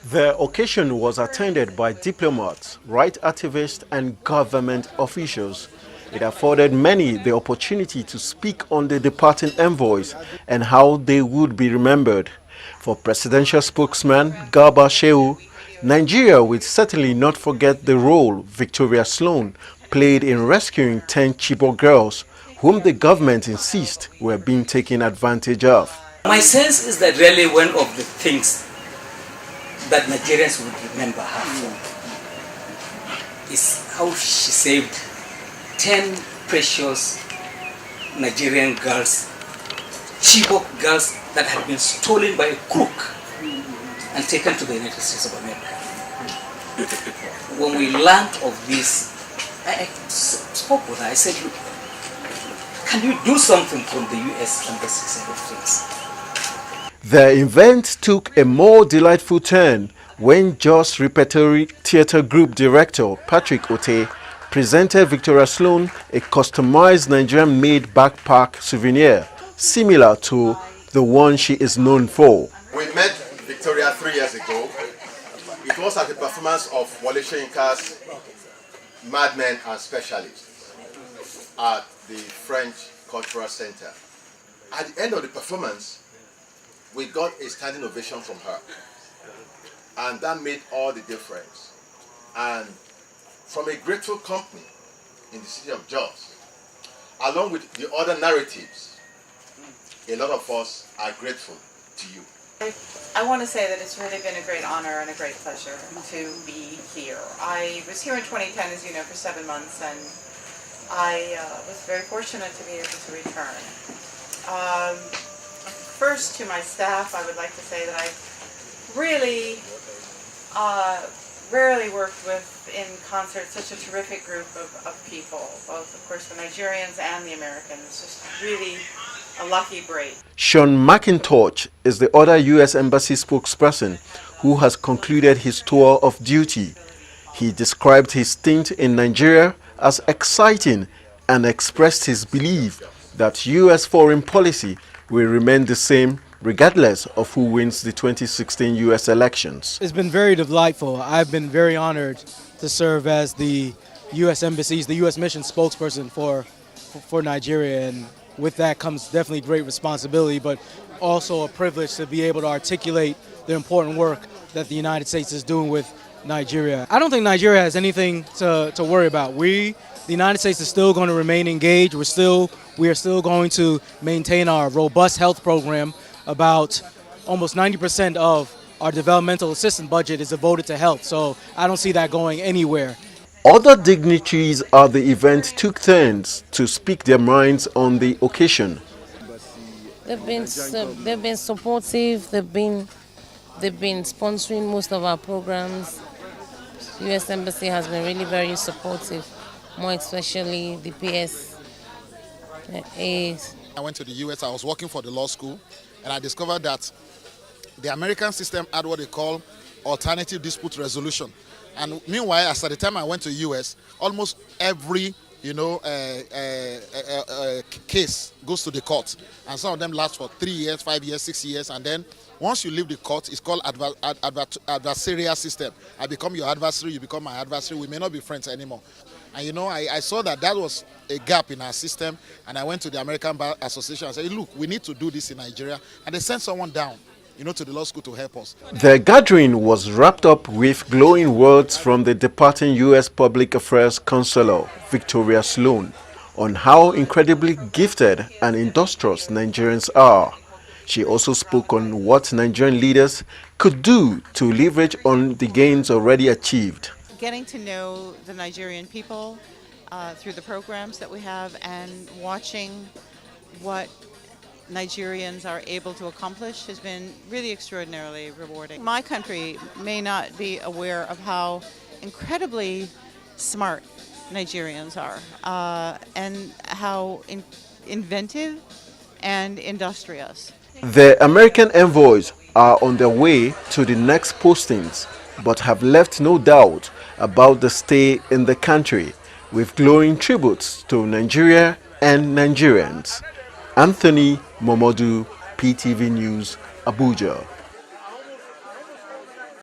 The occasion was attended by diplomats, right activists and government officials. It afforded many the opportunity to speak on the departing envoys and how they would be remembered. For presidential spokesman Garba Shehu, Nigeria will certainly not forget the role Victoria Sloan played in rescuing 10 Chibok girls whom the government insists were being taken advantage of. My sense is that really one of the things that Nigerians would remember her for is how she saved 10 precious Nigerian girls, Chibok girls that had been stolen by a crook and taken to the United States of America. When we learned of this, I spoke with her. I said, look, can you do something from the U.S. Embassy side of things? The event took a more delightful turn when Jos Repertory Theatre Group Director Patrick Ote presented Victoria Sloan a customized Nigerian-made backpack souvenir similar to the one she is known for. We met Victoria 3 years ago. It was at the performance of Wole Soyinka's Madmen and Specialists at the French Cultural Center. At the end of the performance, we got a standing ovation from her, and that made all the difference. And from a grateful company in the city of Jos, along with the other narratives, a lot of us are grateful to you. I want to say that it's really been a great honor and a great pleasure to be here. I was here in 2010, as you know, for 7 months, and I was very fortunate to be able to return. First, to my staff, I would like to say that I really rarely worked with, in concert, such a terrific group of people, both, of course, the Nigerians and the Americans. Just really a lucky break. Sean McIntosh is the other U.S. Embassy spokesperson who has concluded his tour of duty. He described his stint in Nigeria as exciting and expressed his belief that U.S. foreign policy will remain the same regardless of who wins the 2016 U.S. elections. It's been very delightful. I've been very honored to serve as the U.S. Embassy's, the U.S. mission spokesperson for Nigeria, and with that comes definitely great responsibility, but also a privilege to be able to articulate the important work that the United States is doing with Nigeria. I don't think Nigeria has anything to worry about. The United States is still going to remain engaged. We are still going to maintain our robust health program. About almost 90% of our developmental assistance budget is devoted to health, so I don't see that going anywhere. Other dignitaries at the event took turns to speak their minds on the occasion. They've been supportive. They've been sponsoring most of our programs. U.S. Embassy has been really very supportive, more especially the PSAs. I went to the U.S. I was working for the law school, and I discovered that the American system had what they call alternative dispute resolution. And meanwhile, as at the time I went to the U.S., almost every case goes to the court, and some of them last for 3 years, 5 years, 6 years, and then once you leave the court, it's called adversarial system. I become your adversary, you become my adversary. We may not be friends anymore. And I saw that was a gap in our system, and I went to the American Bar Association and said, look, we need to do this in Nigeria, and they sent someone down, to the law school to help us. The gathering was wrapped up with glowing words from the departing U.S. Public Affairs Counselor, Victoria Sloan, on how incredibly gifted and industrious Nigerians are. She also spoke on what Nigerian leaders could do to leverage on the gains already achieved. Getting to know the Nigerian people through the programs that we have, and watching what Nigerians are able to accomplish has been really extraordinarily rewarding. My country may not be aware of how incredibly smart Nigerians are and how inventive and industrious. The American envoys are on their way to the next postings, but have left no doubt about the stay in the country, with glowing tributes to Nigeria and Nigerians. Anthony Momodu, PTV News, Abuja.